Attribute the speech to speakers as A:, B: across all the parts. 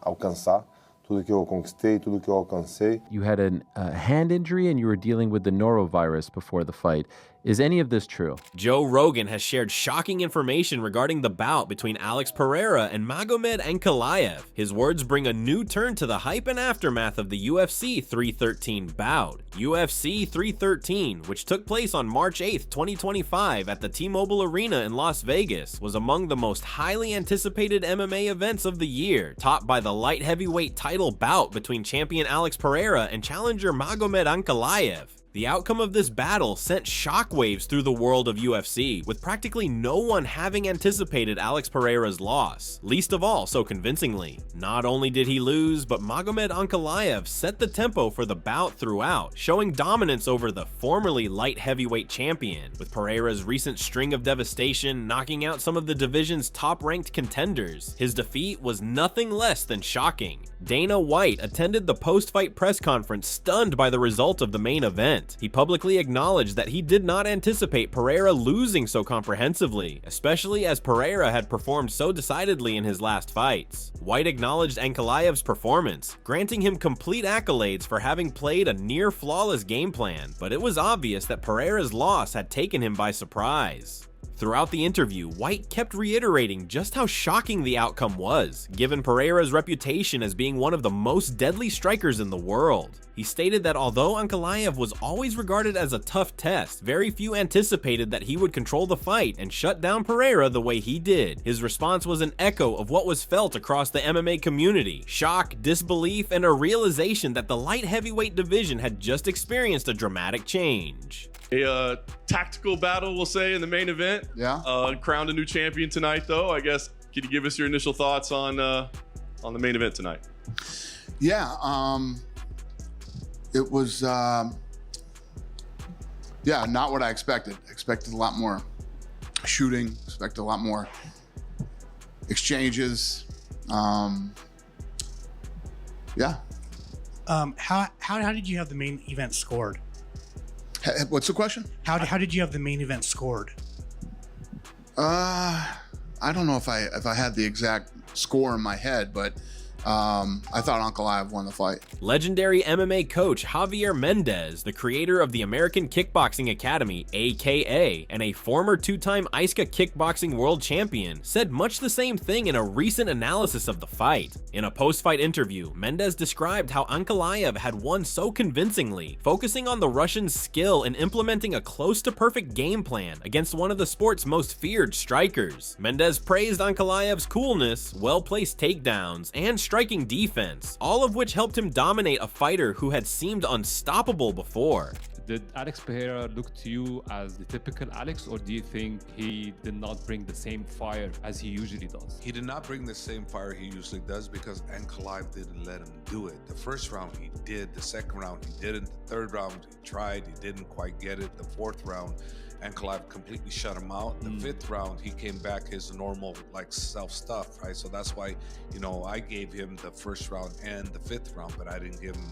A: alcançar, tudo que eu conquistei, tudo que eu alcancei.
B: You had a hand injury and you were dealing with the norovirus before the fight. Is any of this true?
C: Joe Rogan has shared shocking information regarding the bout between Alex Pereira and Magomed Ankalaev. His words bring a new turn to the hype and aftermath of the UFC 313 bout. UFC 313, which took place on March 8th, 2025 at the T-Mobile Arena in Las Vegas, was among the most highly anticipated MMA events of the year, topped by the light heavyweight title bout between champion Alex Pereira and challenger Magomed Ankalaev. The outcome of this battle sent shockwaves through the world of UFC, with practically no one having anticipated Alex Pereira's loss, least of all so convincingly. Not only did he lose, but Magomed Ankalaev set the tempo for the bout throughout, showing dominance over the formerly light heavyweight champion, with Pereira's recent string of devastation knocking out some of the division's top-ranked contenders. His defeat was nothing less than shocking. Dana White attended the post-fight press conference stunned by the result of the main event. He publicly acknowledged that he did not anticipate Pereira losing so comprehensively, especially as Pereira had performed so decidedly in his last fights. White acknowledged Ankalaev's performance, granting him complete accolades for having played a near-flawless game plan, but it was obvious that Pereira's loss had taken him by surprise. Throughout the interview, White kept reiterating just how shocking the outcome was, given Pereira's reputation as being one of the most deadly strikers in the world. He stated that although Ankalaev was always regarded as a tough test, very few anticipated that he would control the fight and shut down Pereira the way he did. His response was an echo of what was felt across the MMA community: shock, disbelief, and a realization that the light heavyweight division had just experienced a dramatic change.
D: A tactical battle, we'll say, in the main event.
E: Yeah.
D: Crowned a new champion tonight, though. I guess, could you give us your initial thoughts on the main event tonight?
E: Yeah. It was, not what I expected. Expected a lot more shooting. Expected a lot more exchanges. Yeah.
F: How did you have the main event scored?
E: What's the question?
F: How did you have the main event scored?
E: I don't know if I had the exact score in my head, but I thought Ankalaev won the fight.
C: Legendary MMA coach Javier Mendez, the creator of the American Kickboxing Academy, AKA, and a former two-time ISCA kickboxing world champion, said much the same thing in a recent analysis of the fight. In a post-fight interview, Mendez described how Ankalaev had won so convincingly, focusing on the Russian's skill in implementing a close-to-perfect game plan against one of the sport's most feared strikers. Mendez praised Ankalaev's coolness, well-placed takedowns, and striking defense, all of which helped him dominate a fighter who had seemed unstoppable before.
G: Did Alex Pereira look to you as the typical Alex, or do you think he did not bring the same fire as he usually does?
H: He did not bring the same fire he usually does because Ankalaev didn't let him do it. The first round he did, the second round he didn't, the third round he tried, he didn't quite get it, the fourth round Ankalaev completely shut him out. The fifth round, he came back his normal, self-stuff, right? So that's why, I gave him the first round and the fifth round, but I didn't give him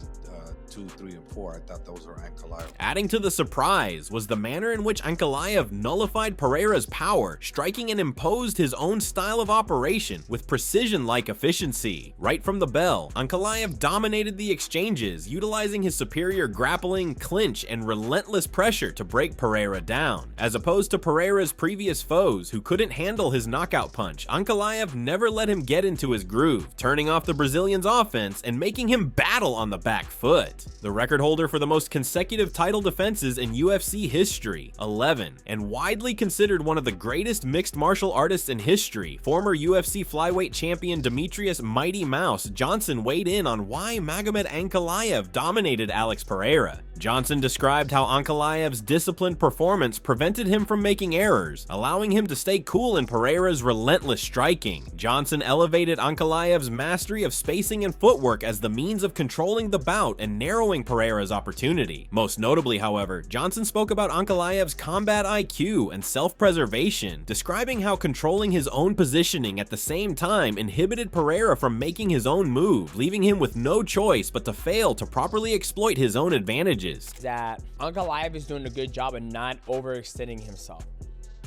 H: 2, 3, and 4. I thought those were Ankalaev.
C: Adding to the surprise was the manner in which Ankalaev nullified Pereira's power, striking and imposed his own style of operation with precision-like efficiency. Right from the bell, Ankalaev dominated the exchanges, utilizing his superior grappling, clinch, and relentless pressure to break Pereira down. As opposed to Pereira's previous foes who couldn't handle his knockout punch, Ankalaev never let him get into his groove, turning off the Brazilian's offense and making him battle on the back foot. The record holder for the most consecutive title defenses in UFC history, 11, and widely considered one of the greatest mixed martial artists in history, former UFC flyweight champion Demetrius Mighty Mouse Johnson weighed in on why Magomed Ankalaev dominated Alex Pereira. Johnson described how Ankalaev's disciplined performance prevented him from making errors, allowing him to stay cool in Pereira's relentless striking. Johnson elevated Ankalaev's mastery of spacing and footwork as the means of controlling the bout and narrowing Pereira's opportunity. Most notably, however, Johnson spoke about Ankalaev's combat IQ and self-preservation, describing how controlling his own positioning at the same time inhibited Pereira from making his own move, leaving him with no choice but to fail to properly exploit his own advantages.
I: That Ankalaev is doing a good job of not overextending himself.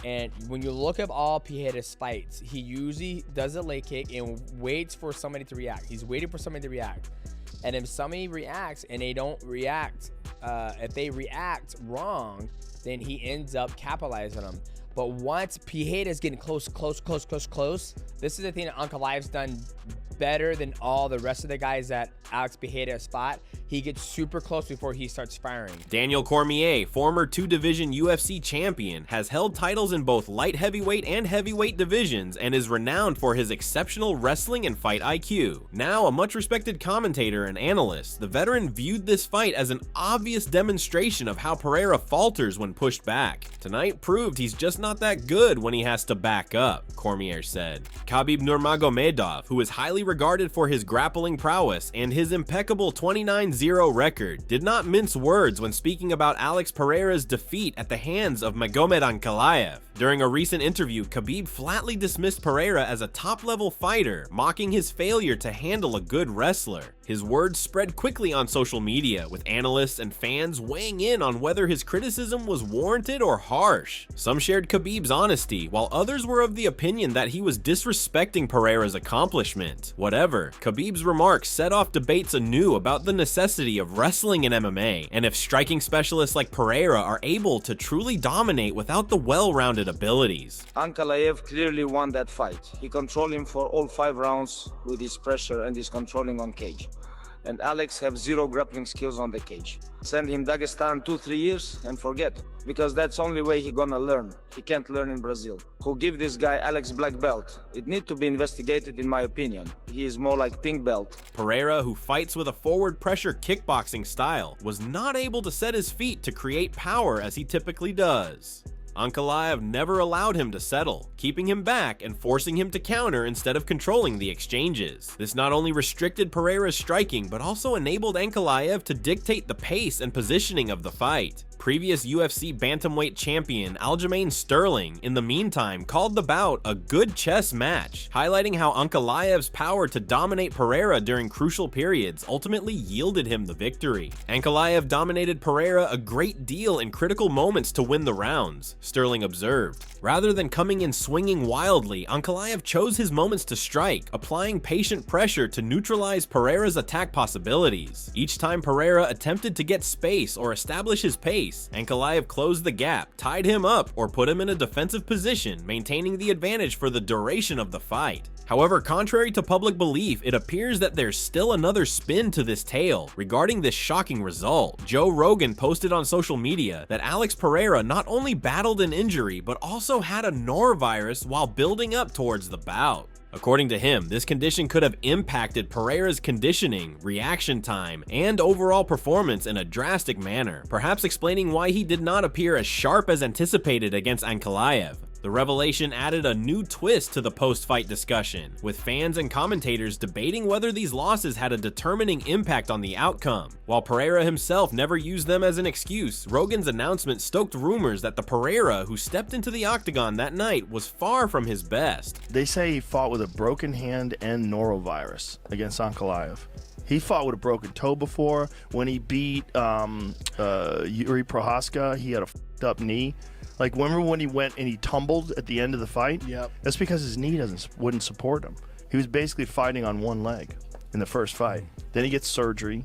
I: And when you look at all Pereira's fights, he usually does a leg kick and waits for somebody to react. He's waiting for somebody to react. And if somebody reacts and they don't react, if they react wrong, then he ends up capitalizing them. But once Pereira's getting close, this is the thing that Ankalaev's done better than all the rest of the guys that Alex Pereira has fought. He gets super close before he starts firing.
C: Daniel Cormier, former 2-division UFC champion, has held titles in both light heavyweight and heavyweight divisions and is renowned for his exceptional wrestling and fight IQ. Now a much respected commentator and analyst, the veteran viewed this fight as an obvious demonstration of how Pereira falters when pushed back. Tonight proved he's just not that good when he has to back up, Cormier said. Khabib Nurmagomedov, who is highly regarded for his grappling prowess and his impeccable 29-0 record, did not mince words when speaking about Alex Pereira's defeat at the hands of Magomed Ankalaev. During a recent interview, Khabib flatly dismissed Pereira as a top-level fighter, mocking his failure to handle a good wrestler. His words spread quickly on social media, with analysts and fans weighing in on whether his criticism was warranted or harsh. Some shared Khabib's honesty, while others were of the opinion that he was disrespecting Pereira's accomplishment. Whatever, Khabib's remarks set off debates anew about the necessity of wrestling in MMA, and if striking specialists like Pereira are able to truly dominate without the well-rounded abilities.
J: Ankalaev clearly won that fight. He controlled him for all 5 rounds with his pressure and his controlling on cage. And Alex have 0 grappling skills on the cage. Send him Dagestan 2-3 years and forget, because that's only way he gonna learn. He can't learn in Brazil. Who give this guy Alex black belt? It need to be investigated in my opinion. He is more like pink belt.
C: Pereira, who fights with a forward pressure kickboxing style, was not able to set his feet to create power as he typically does. Ankalaev never allowed him to settle, keeping him back and forcing him to counter instead of controlling the exchanges. This not only restricted Pereira's striking, but also enabled Ankalaev to dictate the pace and positioning of the fight. Previous UFC bantamweight champion Aljamain Sterling, in the meantime, called the bout a good chess match, highlighting how Ankalaev's power to dominate Pereira during crucial periods ultimately yielded him the victory. Ankalaev dominated Pereira a great deal in critical moments to win the rounds, Sterling observed. Rather than coming in swinging wildly, Ankalaev chose his moments to strike, applying patient pressure to neutralize Pereira's attack possibilities. Each time Pereira attempted to get space or establish his pace, Ankalaev closed the gap, tied him up, or put him in a defensive position, maintaining the advantage for the duration of the fight. However, contrary to public belief, it appears that there's still another spin to this tale regarding this shocking result. Joe Rogan posted on social media that Alex Pereira not only battled an injury, but also had a norovirus while building up towards the bout. According to him, this condition could have impacted Pereira's conditioning, reaction time, and overall performance in a drastic manner, perhaps explaining why he did not appear as sharp as anticipated against Ankalaev. The revelation added a new twist to the post-fight discussion, with fans and commentators debating whether these losses had a determining impact on the outcome. While Pereira himself never used them as an excuse, Rogan's announcement stoked rumors that the Pereira who stepped into the octagon that night was far from his best.
K: They say he fought with a broken hand and norovirus against Ankalaev. He fought with a broken toe before. When he beat Yuri Prohaska, he had a f***ed up knee. Like, remember when he went and he tumbled at the end of the fight?
F: Yep.
K: That's because his knee wouldn't support him. He was basically fighting on one leg in the first fight. Then he gets surgery.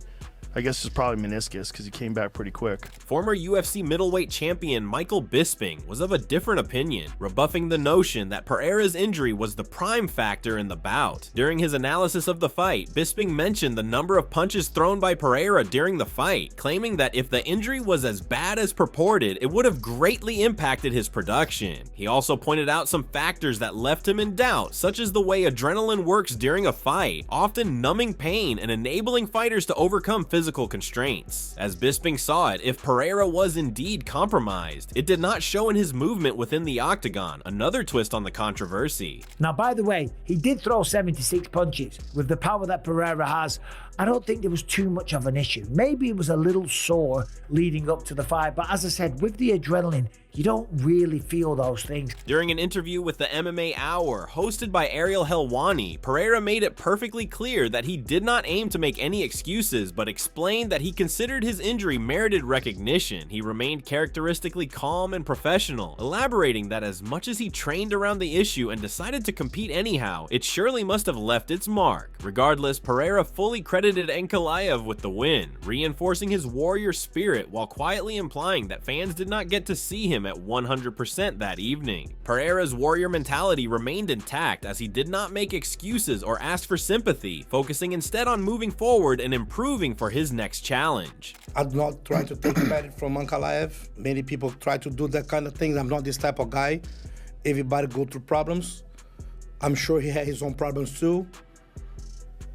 K: I guess it's probably meniscus because he came back pretty quick.
C: Former UFC middleweight champion Michael Bisping was of a different opinion, rebuffing the notion that Pereira's injury was the prime factor in the bout. During his analysis of the fight, Bisping mentioned the number of punches thrown by Pereira during the fight, claiming that if the injury was as bad as purported, it would have greatly impacted his production. He also pointed out some factors that left him in doubt, such as the way adrenaline works during a fight, often numbing pain and enabling fighters to overcome physical constraints. As Bisping saw it, if Pereira was indeed compromised, it did not show in his movement within the octagon, another twist on the controversy.
L: Now, by the way, he did throw 76 punches. With the power that Pereira has, I don't think there was too much of an issue. Maybe it was a little sore leading up to the fight, but as I said, with the adrenaline, You don't really feel those things.
C: During an interview with the MMA Hour, hosted by Ariel Helwani, Pereira made it perfectly clear that he did not aim to make any excuses, but explained that he considered his injury merited recognition. He remained characteristically calm and professional, elaborating that as much as he trained around the issue and decided to compete anyhow, it surely must have left its mark. Regardless, Pereira fully credited Ankalaev with the win, reinforcing his warrior spirit while quietly implying that fans did not get to see him at 100% that evening. Pereira's warrior mentality remained intact as he did not make excuses or ask for sympathy, focusing instead on moving forward and improving for his next challenge.
M: I do not try to take credit from Ankalaev. Many people try to do that kind of thing. I'm not this type of guy. Everybody go through problems. I'm sure he had his own problems too.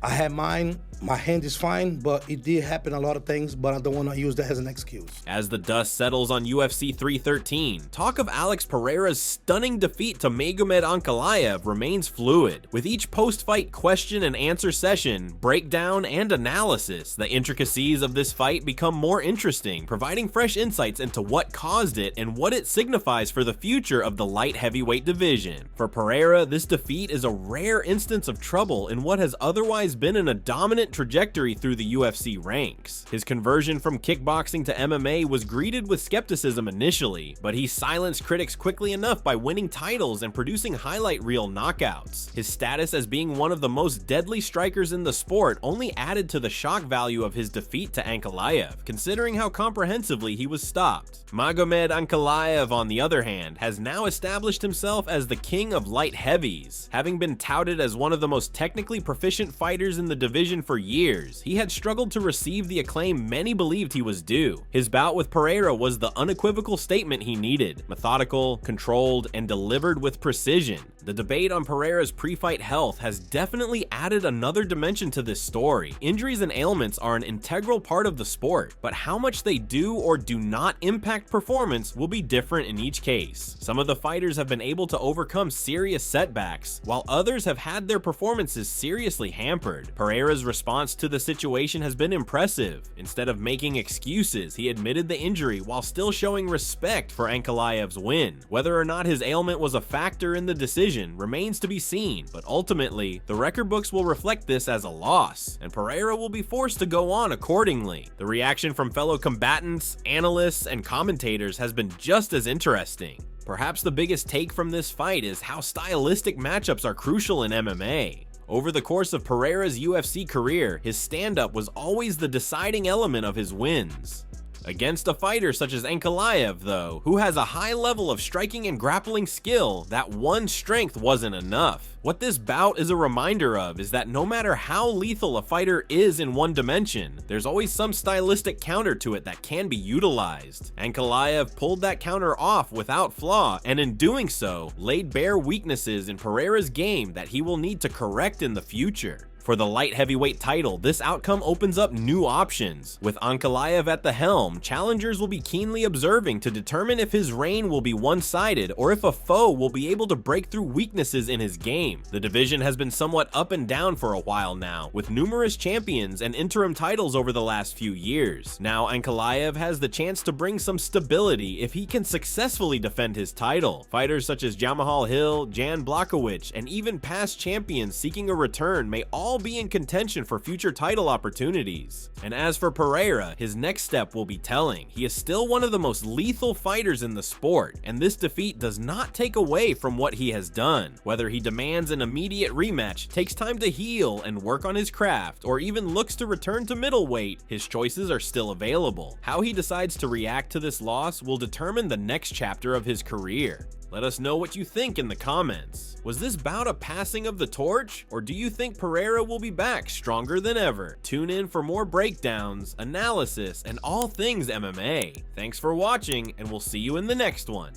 M: I had mine. My hand is fine, but it did happen a lot of things, but I don't want to use that as an excuse.
C: As the dust settles on UFC 313, talk of Alex Pereira's stunning defeat to Magomed Ankalaev remains fluid. With each post-fight question and answer session, breakdown, and analysis, the intricacies of this fight become more interesting, providing fresh insights into what caused it and what it signifies for the future of the light heavyweight division. For Pereira, this defeat is a rare instance of trouble in what has otherwise been a dominant trajectory through the UFC ranks. His conversion from kickboxing to MMA was greeted with skepticism initially, but he silenced critics quickly enough by winning titles and producing highlight reel knockouts. His status as being one of the most deadly strikers in the sport only added to the shock value of his defeat to Ankalaev, considering how comprehensively he was stopped. Magomed Ankalaev, on the other hand, has now established himself as the king of light heavies. Having been touted as one of the most technically proficient fighters in the division for years, he had struggled to receive the acclaim many believed he was due. His bout with Pereira was the unequivocal statement he needed: methodical, controlled, and delivered with precision. The debate on Pereira's pre-fight health has definitely added another dimension to this story. Injuries and ailments are an integral part of the sport, but how much they do or do not impact performance will be different in each case. Some of the fighters have been able to overcome serious setbacks, while others have had their performances seriously hampered. Pereira's response to the situation has been impressive. Instead of making excuses, he admitted the injury while still showing respect for Ankalaev's win. Whether or not his ailment was a factor in the decision remains to be seen, but ultimately, the record books will reflect this as a loss, and Pereira will be forced to go on accordingly. The reaction from fellow combatants, analysts, and commentators has been just as interesting. Perhaps the biggest take from this fight is how stylistic matchups are crucial in MMA. Over the course of Pereira's UFC career, his stand-up was always the deciding element of his wins. Against a fighter such as Ankalaev, though, who has a high level of striking and grappling skill, that one strength wasn't enough. What this bout is a reminder of is that no matter how lethal a fighter is in one dimension, there's always some stylistic counter to it that can be utilized. Ankalaev pulled that counter off without flaw, and in doing so, laid bare weaknesses in Pereira's game that he will need to correct in the future. For the light heavyweight title, this outcome opens up new options. With Ankalaev at the helm, challengers will be keenly observing to determine if his reign will be one-sided or if a foe will be able to break through weaknesses in his game. The division has been somewhat up and down for a while now, with numerous champions and interim titles over the last few years. Now Ankalaev has the chance to bring some stability if he can successfully defend his title. Fighters such as Jamahal Hill, Jan Blachowicz, and even past champions seeking a return may all be in contention for future title opportunities. And as for Pereira, his next step will be telling. He is still one of the most lethal fighters in the sport, and this defeat does not take away from what he has done. Whether he demands an immediate rematch, takes time to heal and work on his craft, or even looks to return to middleweight, his choices are still available. How he decides to react to this loss will determine the next chapter of his career. Let us know what you think in the comments. Was this bout a passing of the torch, or do you think Pereira will be back stronger than ever? Tune in for more breakdowns, analysis, and all things MMA. Thanks for watching, and we'll see you in the next one.